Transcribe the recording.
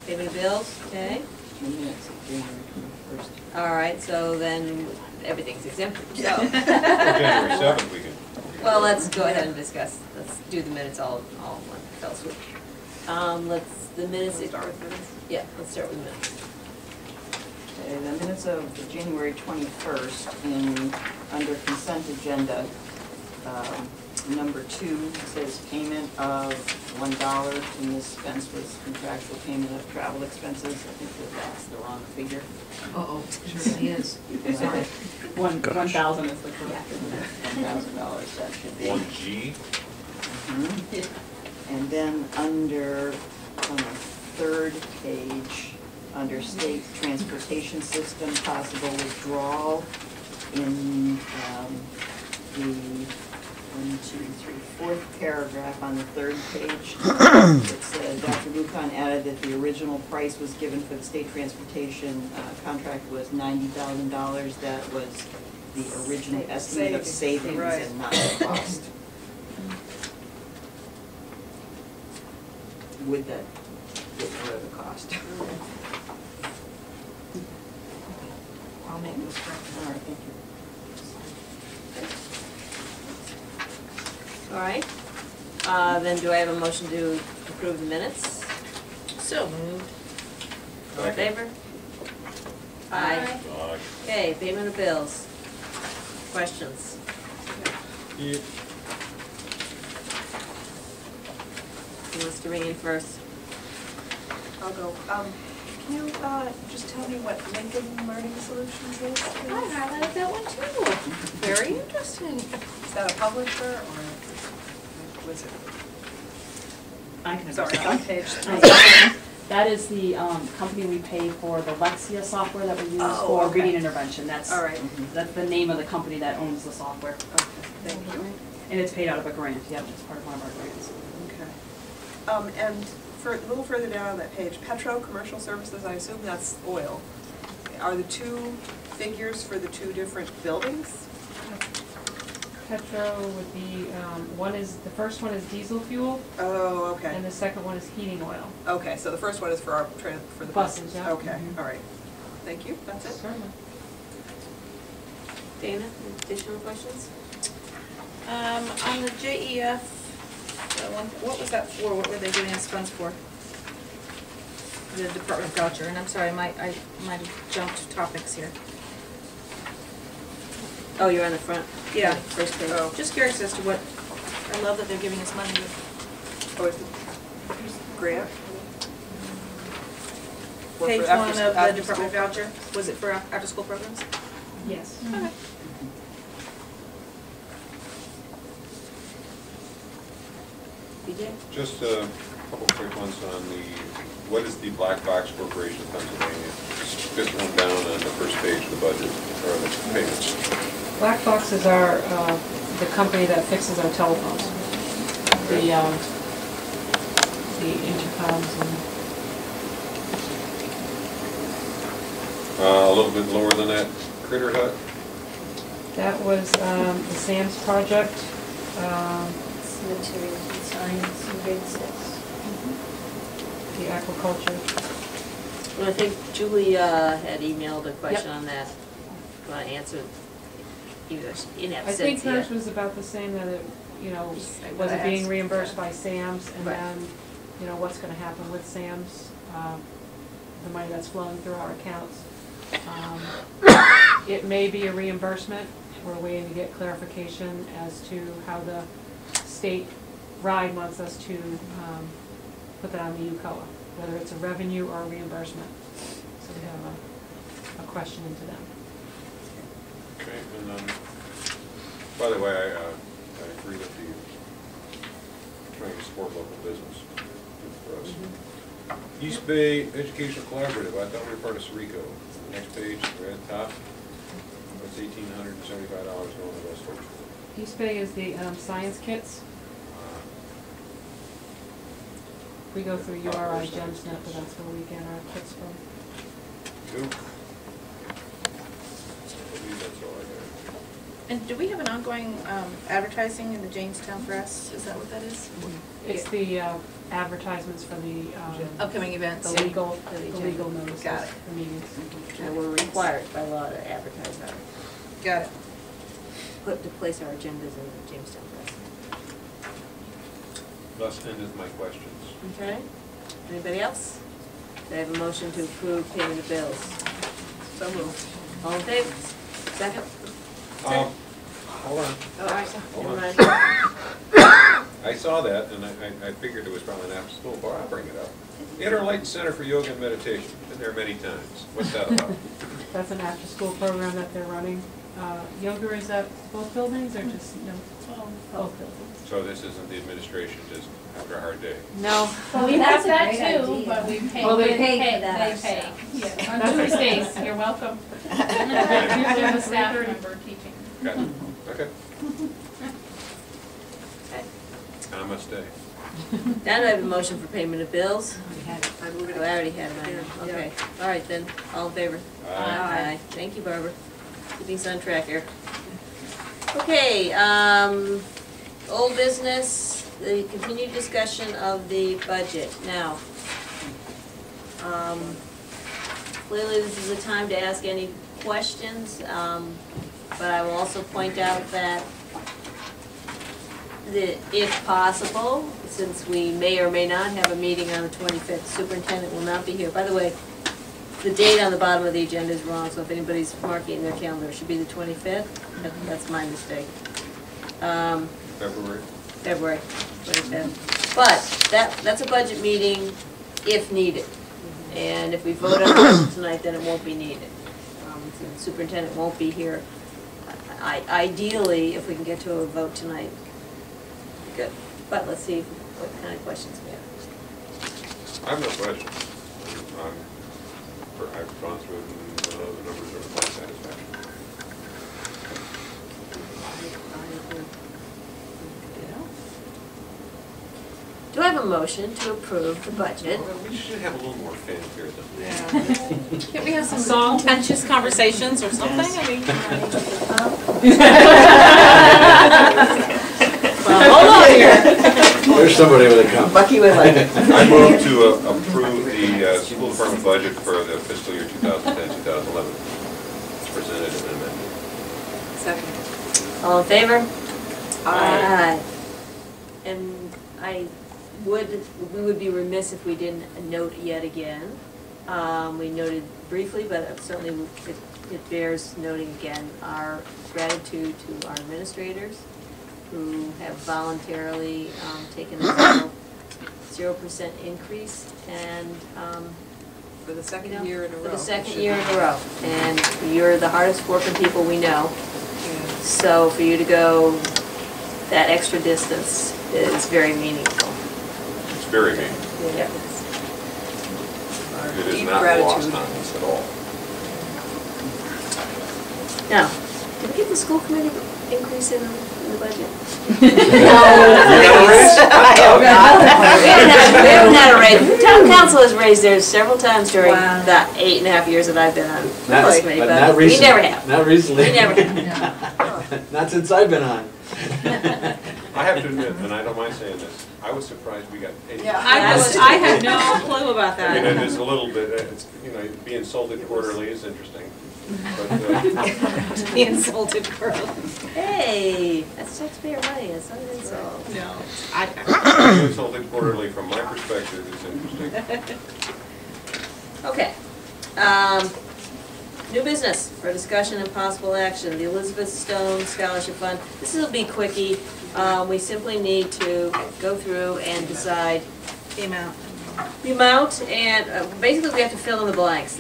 Payment of bills, okay. Minutes of January 21st. All right, so then everything's exempted, so. January 7th we can. Well, let's go ahead and discuss, let's do the minutes all in one fell swoop. The minutes. Start with minutes? Yeah, let's start with minutes. Okay, the minutes of the January 21st under consent agenda, number 2 says payment of $1 to Ms. Spence was contractual payment of travel expenses. I think that's the wrong figure. Uh-oh, sure it is. Sorry. 1,000 is the correct $1,000, that should be. 1G? Mhm. And then under, on the 3rd page, under state transportation system, possible withdrawal in the 4th paragraph on the 3rd page. It said, Dr. Buchan added that the original price was given for the state transportation contract was $90,000. That was the original estimate of savings Right. and not the cost. With that, get rid of the cost. I'll make those corrections. All right, thank you. All right, then do I have a motion to approve the minutes? So moved. All in favor? Aye. Okay, payment of bills. Questions? Yeah. Who wants to ring in first? I'll go. Can you just tell me what Lincoln Learning Solutions is? I highlighted that one too. Very interesting. Is that a publisher or was it? I can Sorry, address on that. page 3. That is the company we pay for the Lexia software that we use Oh, for okay. reading intervention. That's All right. That's the name of the company that owns the software. Okay, thank you. And it's paid out of a grant. Yep, it's part of one of our grants. Okay. And for a little further down on that page, Petro Commercial Services, I assume that's oil. Are the two figures for the two different buildings? Petro would be, the first one is diesel fuel, Oh, okay. and the second one is heating oil. Okay, so the first one is for our for the Buses, buses. yeah. Okay, all right. Thank you. That's it. Certainly. Dana, additional questions? On the JEF, what was that for? What were they giving us funds for? The department voucher, and I'm sorry, I might have jumped topics here. Oh, you're on the front? Yeah. First page. Oh. Just curious as to what, I love that they're giving us money to. Oh, is it grant? Or Page for 1 after- of the after department school? voucher, was it for after-school programs? Yes. Okay. BJ? Just a couple quick ones on what is the Black Box Corporation of Pennsylvania? Just fifth one down on the first page of the budget, or the payments. Black Box is the company that fixes our telephones. The intercoms and. A little bit lower than that, Critter Hut. That was the SAMS project. Materials and science in grade 6. The aquaculture. Well, I think Julie had emailed a question on that. Want to answer either in I think hers was about the same, that it, was it being reimbursed by SAMS, and Right. then, what's gonna happen with SAMS, the money that's flowing through our accounts. It may be a reimbursement. We're waiting to get clarification as to how the state ride wants us to put that on the UCOA, whether it's a revenue or a reimbursement. So we have a question into them. Okay, and by the way, I agree with you trying to support local business. Good for us. East Bay Educational Collaborative, I thought we were part of Sarico. Next page, right at the top, that's $1,875 going to West Orange. East Bay is the science kits. We go through URI GemsNet, but that's where we get our kits from. Cool. I believe that's all I got. And do we have an ongoing advertising in the Jamestown Press? Is that what that is? It's the advertisements for the Upcoming events? legal agenda. notices, Got it. the meetings. And we're required by law to advertise our, Got it. put to place our agendas in the Jamestown Press. Thus endeth my questions. Okay, anybody else? Do I have a motion to approve payment of bills? So moved. All in favor? Second? Hold on. All right, Hold never on. mind. I saw that, and I figured it was probably an after-school bar. I'll bring it up. Interlight Center for Yoga and Meditation. Been there many times. What's that about? That's an after-school program that they're running. Yoga is at both buildings or just, no? Both buildings. So this isn't the administration just after a hard day? No. Well, we have that too, but we pay. Well, they pay that They pay. Yeah, That's on what Tuesdays, you're welcome. There's a staff 3:30. member teaching. Got it. Okay. Okay. Namaste. Now do I have a motion for payment of bills? I move it. Oh, I already had it on there. Yeah. Okay, all right then, all in favor? Aye. Thank you, Barbara. Keeping us on track here. Okay, old business, the continued discussion of the budget. Now, clearly this is the time to ask any questions, but I will also point out that if possible, since we may or may not have a meeting on the 25th, superintendent will not be here. By the way, the date on the bottom of the agenda is wrong, so if anybody's marking in their calendar, it should be the 25th. That's my mistake. February? February 25th. But that's a budget meeting if needed. And if we vote on the budget tonight, then it won't be needed. So the superintendent won't be here. Ideally, if we can get to a vote tonight, good. But let's see what kind of questions we have. I have no questions. I've gone through it and the numbers are quite satisfactory. Do I have a motion to approve the budget? Well, we should have a little more fanfare than this. Can't we have some contentious conversations or something? I mean, Well, hold on here. There's somebody with a comment. Bucky would like it. I move to approve the school department budget for the fiscal year 2010-2011. It's presented and amended. Second. All in favor? Aye. And we would be remiss if we didn't note yet again. We noted briefly, but certainly it bears noting again, our gratitude to our administrators who have voluntarily taken a 0% increase and For the second year in a row. for the second year in a row. And you're the hardest working people we know. Yeah. So for you to go that extra distance is very meaningful. It's very meaningful. Yeah. It is Deep not gratitude. lost on us at all. Now, did we get the school committee increase in the budget? You got a raise? We haven't had a raise. Town council has raised theirs several times during the 8.5 years that I've been on this committee, But but not we recently. never have. Not recently. We never have. Not since I've been on. I have to admit, and I don't mind saying this, I was surprised we got paid. Yeah. I had no clue about I mean, that. it is a little bit, it's, you know, being insulted quarterly is interesting. But, The insulted girl. Hey, that's taxpayer money, it's not an insult. No. being insulted quarterly from my perspective is interesting. Okay. New business for discussion and possible action, the Elizabeth Stone Scholarship Fund. This will be quickie. We simply need to go through and decide The amount. the amount, and basically we have to fill in the blanks.